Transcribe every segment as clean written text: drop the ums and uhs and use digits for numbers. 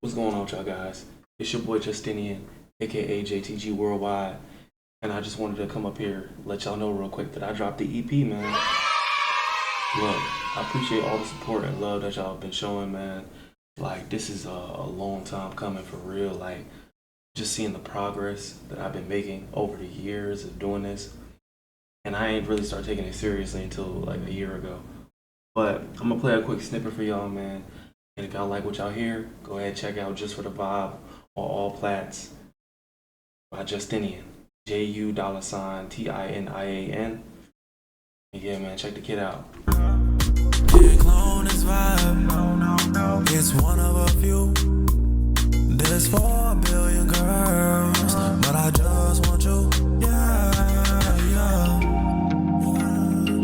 What's going on with y'all guys? It's your boy Justinian, aka JTG Worldwide, and I just wanted to come up here, let y'all know real quick that I dropped the EP, man. Look, I appreciate all the support and love that y'all have been showing, man. Like, this is a long time coming for real. Like, just seeing the progress that I've been making over the years of doing this. And I ain't really started taking it seriously until like a year ago. But I'm gonna play a quick snippet for y'all, man. And if y'all like what y'all hear, go ahead and check out Just for the Vibe on all plats by Justinian. JU$TINIAN. And yeah, man, check the kid out. It's one of a few. There's 4 billion girls, but I just want you. Yeah.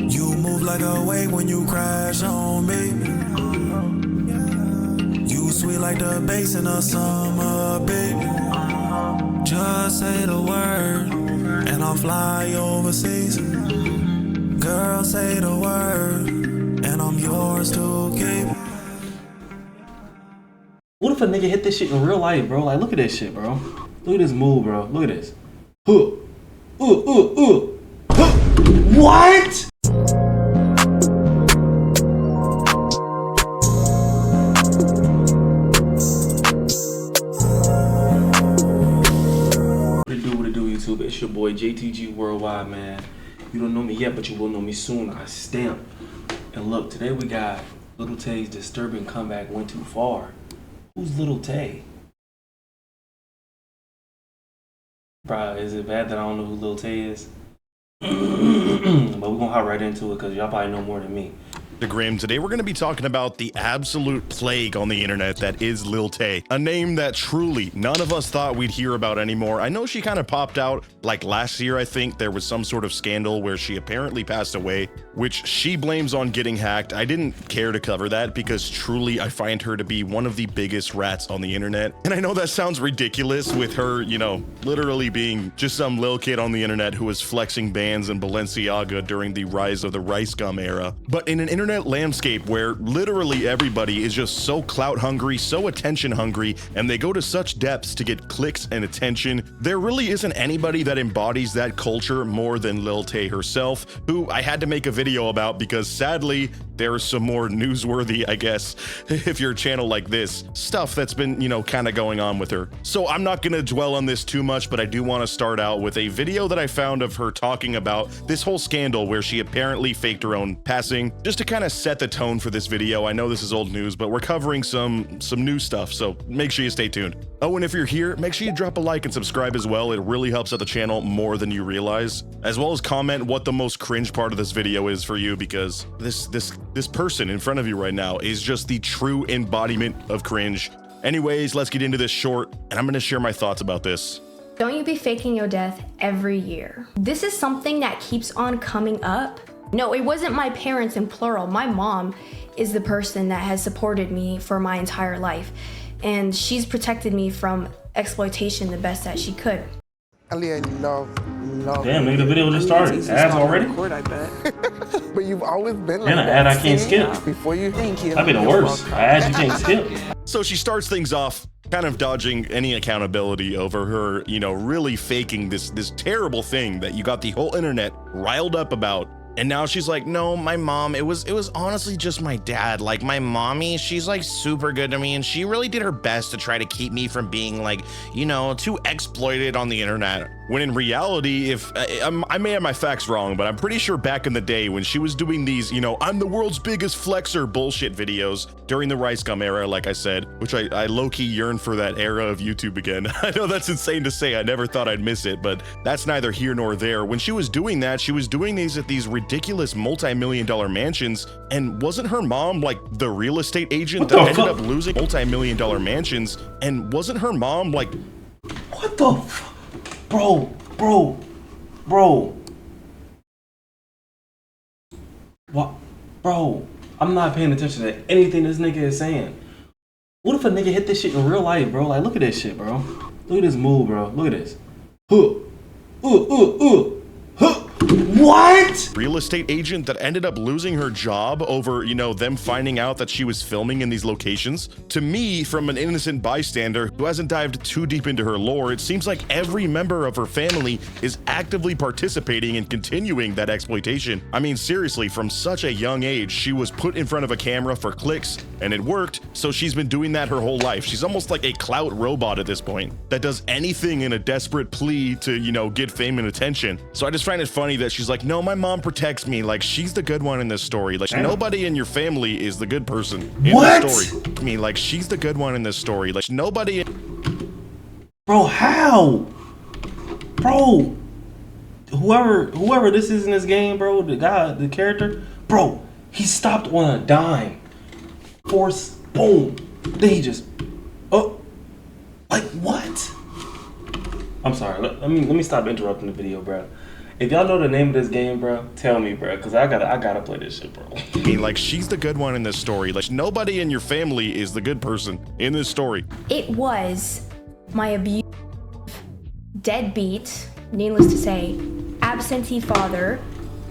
You move like a wave when you crash on me. You sweet like the bass in a summer beat. Just say the word, and I'll fly overseas. Girl, say the word, and I'm yours to keep. What if a nigga hit this shit in real life, bro? Like, look at this shit, bro. Look at this move, bro. Look at this. What? What it do, YouTube? It's your boy JTG Worldwide, man. You don't know me yet, but you will know me soon. I stamp. And look, today we got Lil Tay's disturbing comeback went too far. Who's Lil Tay? Bruh, is it bad that I don't know who Lil Tay is? But we're gonna hop right into it because y'all probably know more than me. Today we're going to be talking about the absolute plague on the internet that is Lil Tay, a name that truly none of us thought we'd hear about anymore. I know she kind of popped out like last year. I think there was some sort of scandal where she apparently passed away, which she blames on getting hacked. I didn't care to cover that because truly I find her to be one of the biggest rats on the internet. And I know that sounds ridiculous with her, you know, literally being just some lil kid on the internet who was flexing bands in Balenciaga during the rise of the Rice Gum era. But in an internet landscape where literally everybody is just so clout hungry, so attention hungry, and they go to such depths to get clicks and attention, there really isn't anybody that embodies that culture more than Lil Tay herself, who I had to make a video about because sadly there's some more newsworthy, I guess, if you're a channel like this, stuff that's been, you know, kind of going on with her. So I'm not gonna dwell on this too much, but I do want to start out with a video that I found of her talking about this whole scandal where she apparently faked her own passing, just to kind of set the tone for this video. I know this is old news, but we're covering some new stuff, so make sure you stay tuned. Oh, and if you're here, make sure you drop a like and subscribe as well. It really helps out the channel more than you realize, as well as comment what the most cringe part of this video is for you, because this person in front of you right now is just the true embodiment of cringe. Anyways, let's get into this short, and I'm gonna share my thoughts about this. Don't you be faking your death every year. This is something that keeps on coming up. No, it wasn't my parents in plural. My mom is the person that has supported me for my entire life, and she's protected me from exploitation the best that she could. Aaliyah, love. Damn, nigga, the video just started. Ads already? Record, I bet. But you've always been like And an that. ad I can't skip. Before you. Thank you. That'd be the worst. Ads you can't skip. So she starts things off kind of dodging any accountability over her, you know, really faking this terrible thing that you got the whole internet riled up about. And now she's like, no, my mom, it was honestly just my dad. Like, my mommy, she's like super good to me, and she really did her best to try to keep me from being like, you know, too exploited on the internet. When in reality, if I may have my facts wrong, but I'm pretty sure back in the day when she was doing these, you know, I'm the world's biggest flexer bullshit videos during the Rice Gum era, like I said, which I low-key yearn for that era of YouTube again. I know that's insane to say. I never thought I'd miss it, but that's neither here nor there. When she was doing that, she was doing these at these ridiculous multi-million-dollar mansions, and wasn't her mom like the real estate agent that ended up losing multi-million-dollar mansions? And wasn't her mom like, What the fuck? Bro. What? Bro, I'm not paying attention to anything this nigga is saying. What if a nigga hit this shit in real life, bro? Like, look at this shit, bro. Look at this move, bro. Look at this. What? Real estate agent that ended up losing her job over, you know, them finding out that she was filming in these locations. To me, from an innocent bystander who hasn't dived too deep into her lore, it seems like every member of her family is actively participating and continuing that exploitation. I mean, seriously, from such a young age, she was put in front of a camera for clicks and it worked, so she's been doing that her whole life. She's almost like a clout robot at this point that does anything in a desperate plea to, you know, get fame and attention. So I just find it funny that she's like, no, my mom protects me. Like, she's the good one in this story. Like, nobody in your family is the good person in this story. I mean, like, she's the good one in this story. Like, nobody. Bro, how? Bro, whoever this is in this game, bro, the guy, the character, bro, he stopped on a dime. Force, boom. Then he just, oh, like what? I'm sorry. Let me stop interrupting the video, bro. If y'all know the name of this game, bro, tell me, bro, because I gotta play this shit, bro. I mean, like, she's the good one in this story. Like, nobody in your family is the good person in this story. It was my abusive, deadbeat, needless to say, absentee father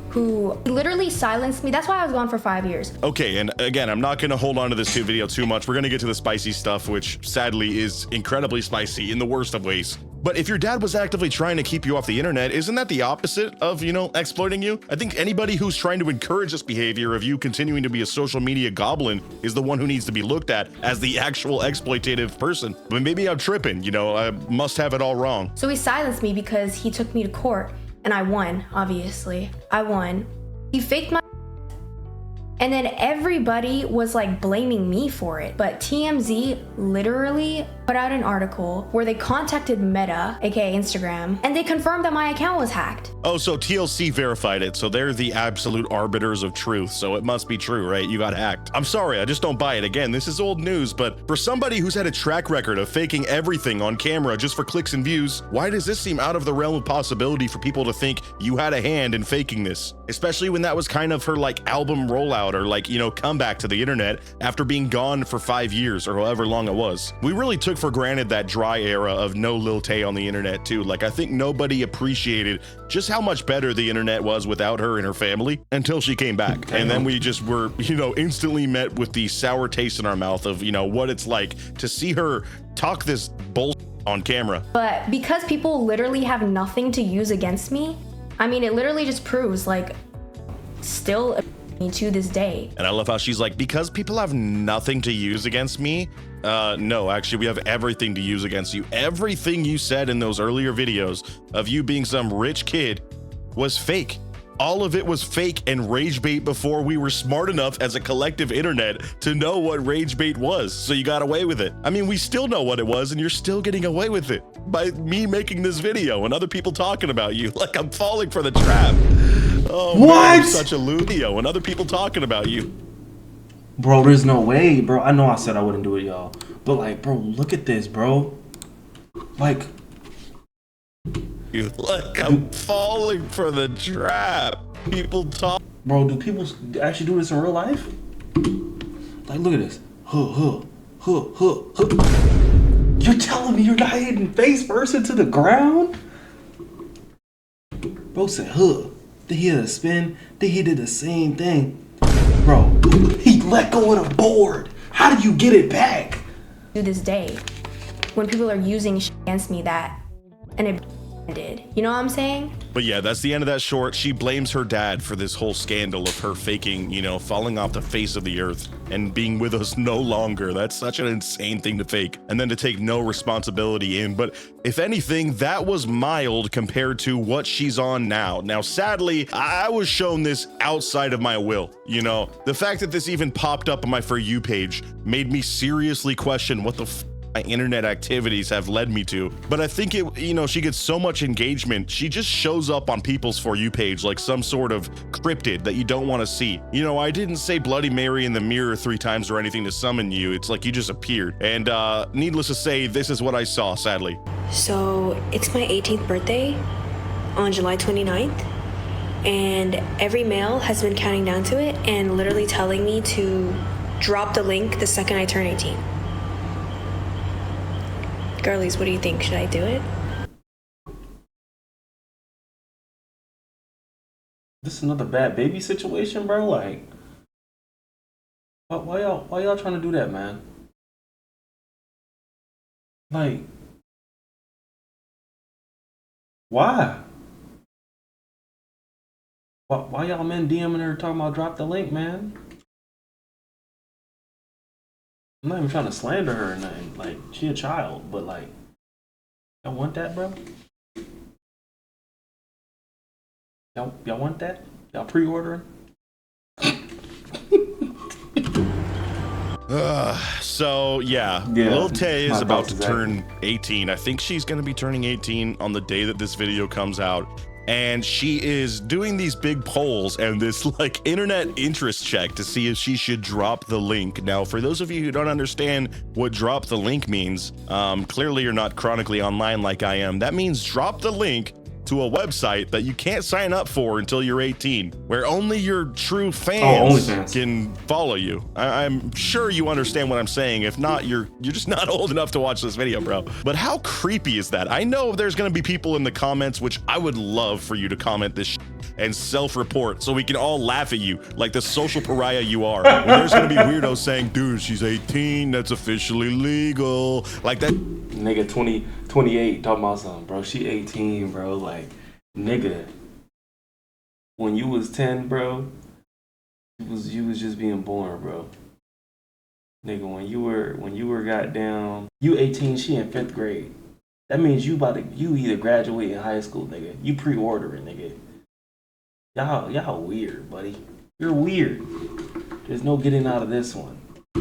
who literally silenced me. That's why I was gone for 5 years. Okay, and again, I'm not gonna hold on to this video too much. We're gonna get to the spicy stuff, which sadly is incredibly spicy in the worst of ways. But if your dad was actively trying to keep you off the internet, isn't that the opposite of, you know, exploiting you? I think anybody who's trying to encourage this behavior of you continuing to be a social media goblin is the one who needs to be looked at as the actual exploitative person. But maybe I'm tripping, you know, I must have it all wrong. So he silenced me because he took me to court and I won, obviously. I won. He faked my and then everybody was like blaming me for it. But TMZ literally put out an article where they contacted Meta, aka Instagram, and they confirmed that my account was hacked. Oh, so TLC verified it, so they're the absolute arbiters of truth, so it must be true, right? You got hacked. I'm sorry, I just don't buy it. Again, this is old news, but for somebody who's had a track record of faking everything on camera just for clicks and views, why does this seem out of the realm of possibility for people to think you had a hand in faking this? Especially when that was kind of her like album rollout or like, you know, comeback to the internet after being gone for 5 years or however long it was. We really took for granted that dry era of no Lil Tay on the internet too. Like, I think nobody appreciated just how much better the internet was without her and her family until she came back. And then we just were, you know, instantly met with the sour taste in our mouth of, you know, what it's like to see her talk this bull on camera. But because people literally have nothing to use against me, I mean, it literally just proves like still me to this day. And I love how she's like, because people have nothing to use against me. No, actually, we have everything to use against you. Everything you said in those earlier videos of you being some rich kid was fake. All of it was fake and rage bait before we were smart enough as a collective internet to know what rage bait was. So you got away with it. I mean, we still know what it was and you're still getting away with it by me making this video and other people talking about you. Like, I'm falling for the trap. Oh, what? Man, I'm such a video and other people talking about you. Bro, there's no way, bro. I know I said I wouldn't do it, y'all. But like, bro, look at this, bro. Like, you look, I'm falling for the trap. People talk. Bro, do people actually do this in real life? Like, look at this. You're telling me you're not hitting face first into the ground? Bro said, Then he had a spin. Then he did the same thing. Bro, he let go of the board. How do you get it back? To this day, when people are using against me that, and it did. You know what I'm saying? But yeah, that's the end of that short. She blames her dad for this whole scandal of her faking, you know, falling off the face of the earth and being with us no longer. That's such an insane thing to fake and then to take no responsibility in. But if anything, that was mild compared to what she's on now. Now, sadly, I was shown this outside of my will. You know, the fact that this even popped up on my For You page made me seriously question what the my internet activities have led me to. But I think it, you know, she gets so much engagement, she just shows up on people's For You page like some sort of cryptid that you don't want to see. You know, I didn't say Bloody Mary in the mirror 3 times or anything to summon you. It's like you just appeared. And needless to say, this is what I saw, sadly. So it's my 18th birthday on July 29th, and every mail has been counting down to it and literally telling me to drop the link the second I turn 18. Girlies, what do you think? Should I do it? This is another bad baby situation, bro. Like, why y'all trying to do that, man? Like, why? Why y'all men DMing her talking about drop the link, man? I'm not even trying to slander her or nothing. Like, she a child, but like, y'all want that, bro? Y'all want that? Y'all pre-ordering? So yeah, Lil Tay is about to turn 18. I think she's going to be turning 18 on the day that this video comes out. And she is doing these big polls and this like internet interest check to see if she should drop the link. Now, for those of you who don't understand what drop the link means, clearly you're not chronically online like I am. That means drop the link to a website that you can't sign up for until you're 18, where only your true fans can follow you. I'm sure you understand what I'm saying. If not, you're just not old enough to watch this video, bro. But how creepy is that? I know there's gonna be people in the comments, which I would love for you to comment this and self-report so we can all laugh at you like the social pariah you are. And there's gonna be weirdos saying, dude, she's 18, that's officially legal. Like that. Nigga 28 talking about something, bro. She 18, bro. Like, nigga, when you was 10, bro, you was just being born, bro. Nigga, when you were goddamn, you 18, she in 5th grade. That means you either graduate in high school, nigga. You pre-ordering, nigga. Y'all weird, buddy. You're weird. There's no getting out of this one.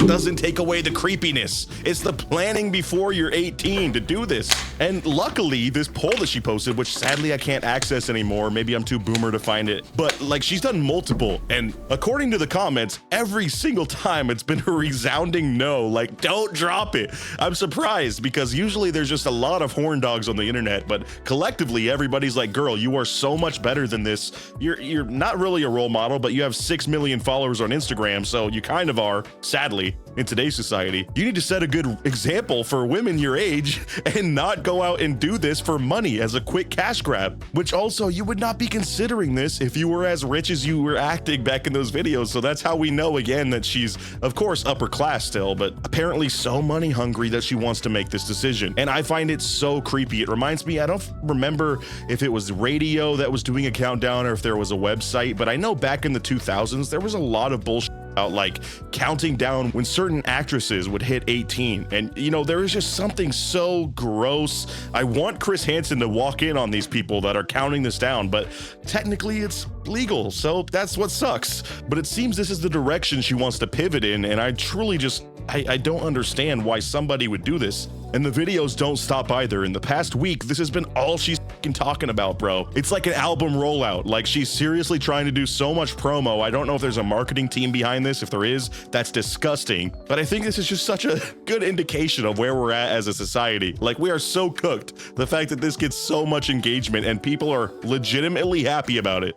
Doesn't take away the creepiness. It's the planning before you're 18 to do this. And luckily, this poll that she posted, which sadly I can't access anymore, maybe I'm too boomer to find it, but like she's done multiple, and according to the comments, every single time it's been a resounding no, like don't drop it. I'm surprised because usually there's just a lot of horn dogs on the internet, but collectively everybody's like, girl, you are so much better than this. You're not really a role model, but you have 6 million followers on Instagram, so you kind of are, sadly. In today's society, you need to set a good example for women your age and not go out and do this for money as a quick cash grab, which also you would not be considering this if you were as rich as you were acting back in those videos. So that's how we know again that she's of course upper class still, but apparently so money hungry that she wants to make this decision. And I find it so creepy. It reminds me, I don't remember if it was radio that was doing a countdown or if there was a website, but I know back in the 2000s there was a lot of bullshit about like counting down when certain actresses would hit 18, and you know, there is just something so gross. I want Chris Hansen to walk in on these people that are counting this down, but technically it's legal, so that's what sucks. But it seems this is the direction she wants to pivot in, and I truly just I don't understand why somebody would do this. And the videos don't stop either. In the past week, this has been all she's talking about, bro. It's like an album rollout. Like she's seriously trying to do so much promo. I don't know if there's a marketing team behind this. If there is, that's disgusting. But I think this is just such a good indication of where we're at as a society. Like we are so cooked. The fact that this gets so much engagement and people are legitimately happy about it.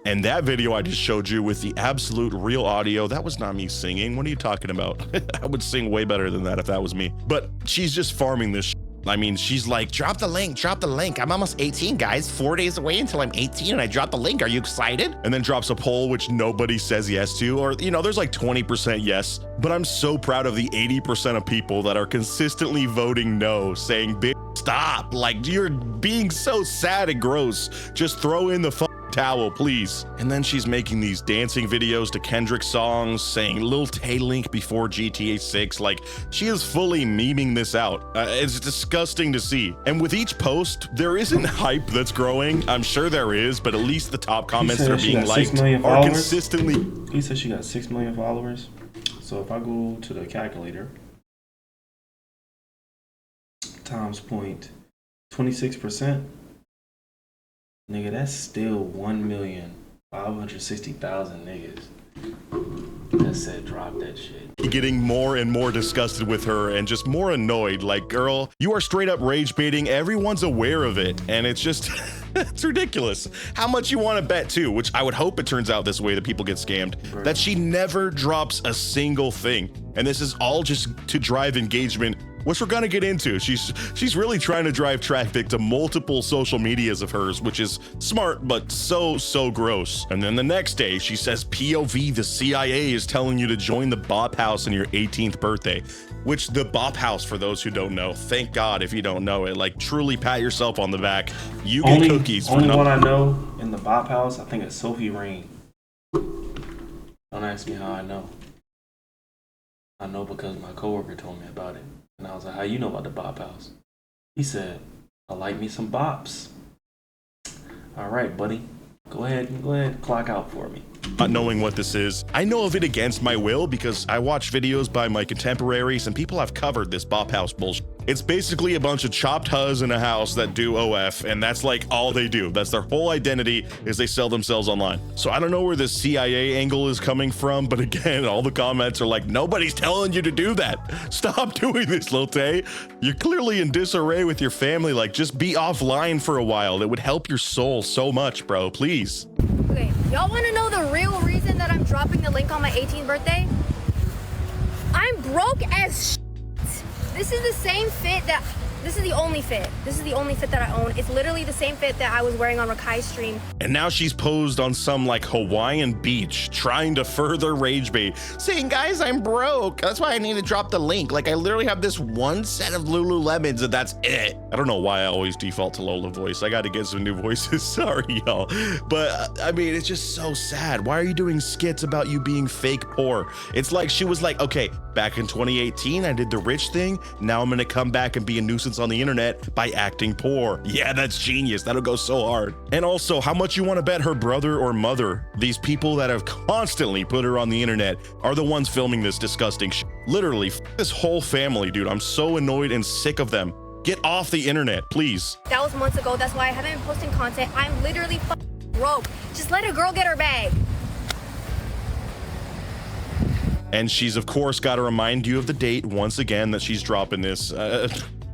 And that video I just showed you with the absolute real audio, that was not me singing. What are you talking about? I would sing way better than that if that was me. But she's just farming this. I mean, she's like, drop the link, drop the link. I'm almost 18, guys. 4 days away until I'm 18 and I dropped the link. Are you excited? And then drops a poll, which nobody says yes to, or, you know, there's like 20% yes. But I'm so proud of the 80% of people that are consistently voting no, saying, bitch, stop. Like, you're being so sad and gross. Just throw in the towel, please. And then she's making these dancing videos to Kendrick songs, saying Lil Tay link before GTA 6. Like, she is fully memeing this out. It's disgusting to see. And with each post, there isn't hype that's growing. I'm sure there is, but at least the top comments that are being liked are consistently. He said she got 6 million followers. So if I go to the calculator, times 0.26%, nigga, that's still 1,560,000 niggas that said drop that shit. Getting more and more disgusted with her and just more annoyed. Like, girl, you are straight up rage baiting. Everyone's aware of it. And it's just, it's ridiculous. How much you want to bet too, which I would hope it turns out this way that people get scammed, that she never drops a single thing. And this is all just to drive engagement which we're gonna get into. She's really trying to drive traffic to multiple social medias of hers, which is smart, but so gross. And then the next day, she says POV, the CIA is telling you to join the Bop House on your 18th birthday, which the Bop House, for those who don't know, thank God if you don't know it, like truly pat yourself on the back. You get cookies for only one I know in the Bop House, I think it's Sophie Rain. Don't ask me how I know. I know because my coworker told me about it. And I was like, how you know about the Bop House? He said, I like me some bops. All right, buddy. Go ahead, clock out for me. Not knowing what this is, I know of it against my will because I watch videos by my contemporaries and people have covered this Bop House bullshit. It's basically a bunch of chopped huzz in a house that do OF, and that's like all they do. That's their whole identity, is they sell themselves online. So I don't know where the CIA angle is coming from, but again, all the comments are like, nobody's telling you to do that. Stop doing this, Lil Tay. You're clearly in disarray with your family. Like, just be offline for a while. It would help your soul so much, bro. Please. Okay, y'all want to know the real reason that I'm dropping the link on my 18th birthday? I'm broke as shit. This is the same fit that, this is the only fit. This is the only fit that I own. It's literally the same fit that I was wearing on Rakai's stream. And now she's posed on some like Hawaiian beach trying to further rage bait, saying, guys, I'm broke. That's why I need to drop the link. Like, I literally have this one set of Lululemons and that's it. I don't know why I always default to Lola voice. I got to get some new voices. Sorry, y'all. But I mean, it's just so sad. Why are you doing skits about you being fake poor? It's like she was like, okay, back in 2018, I did the rich thing. Now I'm going to come back and be a nuisance on the internet by acting poor. Yeah, that's genius. That'll go so hard. And also, how much you want to bet her brother or mother, these people that have constantly put her on the internet, are the ones filming this disgusting shit? Literally, this whole family, dude. I'm so annoyed and sick of them. Get off the internet, please. That was months ago. That's why I haven't been posting content. I'm literally broke. Just let a girl get her bag. And she's, of course, got to remind you of the date once again that she's dropping this.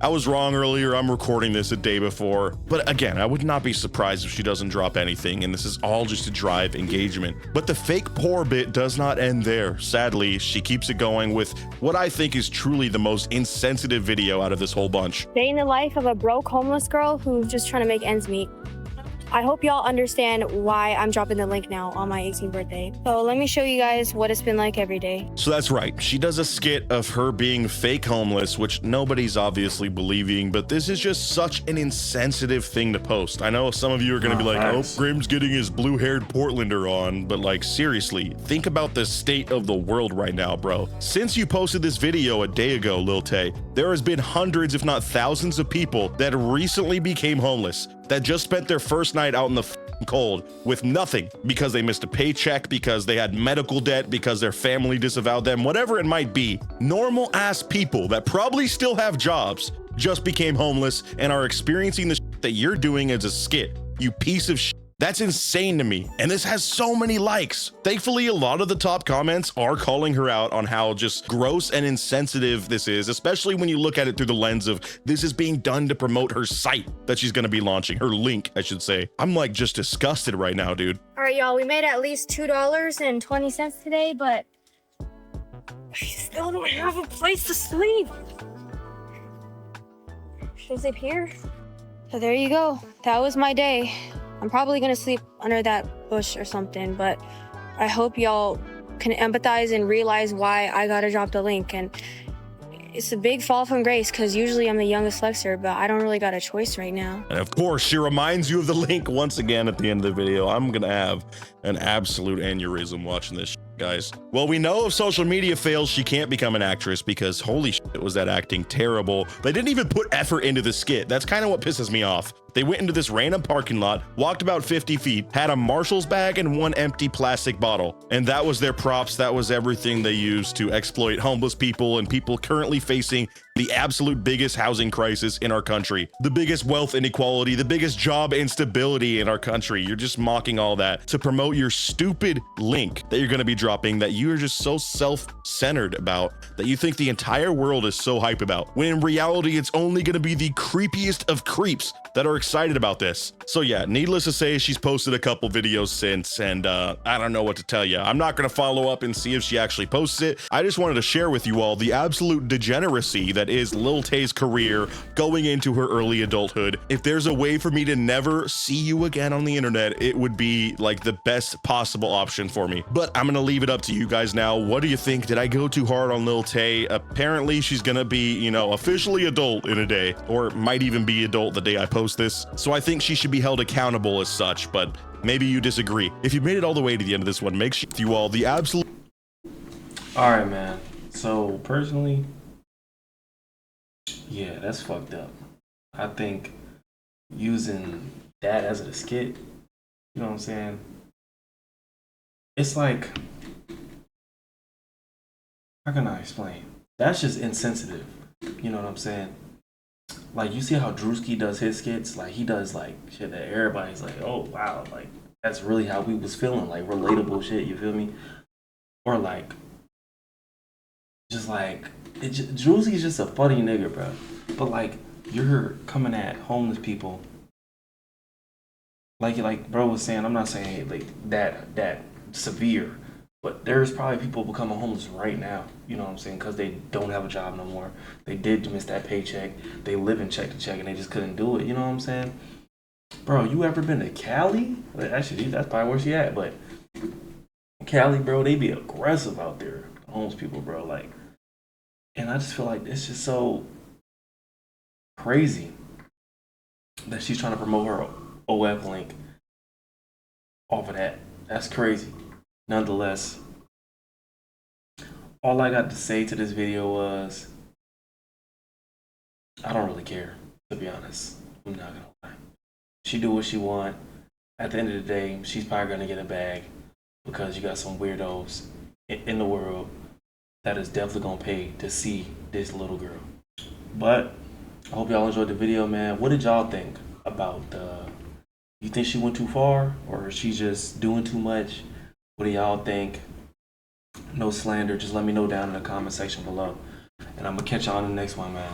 I was wrong earlier. I'm recording this a day before. But again, I would not be surprised if she doesn't drop anything, and this is all just to drive engagement. But the fake poor bit does not end there. Sadly, she keeps it going with what I think is truly the most insensitive video out of this whole bunch. Day in the life of a broke homeless girl who's just trying to make ends meet. I hope y'all understand why I'm dropping the link now on my 18th birthday. So let me show you guys what it's been like every day. So that's right. She does a skit of her being fake homeless, which nobody's obviously believing, but this is just such an insensitive thing to post. I know some of you are going to be like, oh, Grim's getting his blue-haired Portlander on, but like, seriously, think about the state of the world right now, bro. Since you posted this video a day ago, Lil Tay, there has been hundreds, if not thousands of people that recently became homeless, that just spent their first night out in the cold with nothing because they missed a paycheck, because they had medical debt, because their family disavowed them, whatever it might be. Normal ass people that probably still have jobs just became homeless and are experiencing the shit that you're doing as a skit. You piece of shit. That's insane to me. And this has so many likes. Thankfully, a lot of the top comments are calling her out on how just gross and insensitive this is, especially when you look at it through the lens of this is being done to promote her site that she's going to be launching, her link, I should say. I'm like just disgusted right now, dude. All right, y'all, we made at least $2.20 today, but I still don't have a place to sleep. Should I sleep here? So there you go. That was my day. I'm probably gonna sleep under that bush or something, but I hope y'all can empathize and realize why I gotta drop the link. And it's a big fall from grace because usually I'm the youngest Lexer, but I don't really got a choice right now. And of course, she reminds you of the link once again at the end of the video. I'm gonna have an absolute aneurysm watching this shit, guys. Well, we know if social media fails, she can't become an actress because holy shit, was that acting terrible. They didn't even put effort into the skit. That's kind of what pisses me off. They went into this random parking lot, walked about 50 feet, had a Marshall's bag and one empty plastic bottle. And that was their props. That was everything they used to exploit homeless people and people currently facing the absolute biggest housing crisis in our country, the biggest wealth inequality, the biggest job instability in our country. You're just mocking all that to promote your stupid link that you're going to be dropping that you are just so self-centered about, that you think the entire world is so hype about, when in reality it's only going to be the creepiest of creeps that are excited about this. So yeah, needless to say, she's posted a couple videos since, and I don't know what to tell you. I'm not going to follow up and see if she actually posts it. I just wanted to share with you all the absolute degeneracy that that is Lil Tay's career going into her early adulthood. If there's a way for me to never see you again on the internet, it would be like the best possible option for me. But I'm gonna leave it up to you guys now. What do you think? Did I go too hard on Lil Tay? Apparently she's gonna be, you know, officially adult in a day, or might even be adult the day I post this. So I think she should be held accountable as such, but maybe you disagree. If you made it all the way to the end of this one, make sure you all the absolute. All right, man. So personally, yeah, that's fucked up. I think using that as a skit, you know what I'm saying? It's like, how can I explain? That's just insensitive. You know what I'm saying? Like, you see how Drewski does his skits? Like, he does like shit that everybody's like, oh wow, like that's really how we was feeling, like relatable shit. You feel me? Or like, just like, Drewski's just a funny nigga, bro. But like, you're coming at homeless people. Like bro was saying, I'm not saying like that severe, but there's probably people becoming homeless right now. You know what I'm saying? Because they don't have a job no more. They did miss that paycheck. They live in check to check, and they just couldn't do it. You know what I'm saying? Bro, you ever been to Cali? Actually, that's probably where she at. But Cali, bro, they be aggressive out there. Homeless people, bro. Like, and I just feel like it's just so crazy that she's trying to promote her OF link off of that. That's crazy. Nonetheless, all I got to say to this video was, I don't really care, to be honest. I'm not gonna lie. She do what she want. At the end of the day, she's probably gonna get a bag because you got some weirdos in the world that is definitely gonna pay to see this little girl. But I hope y'all enjoyed the video, man. What did y'all think about you think she went too far, or is she just doing too much? What do y'all think? No slander, just let me know down in the comment section below. And I'm gonna catch y'all in the next one, man.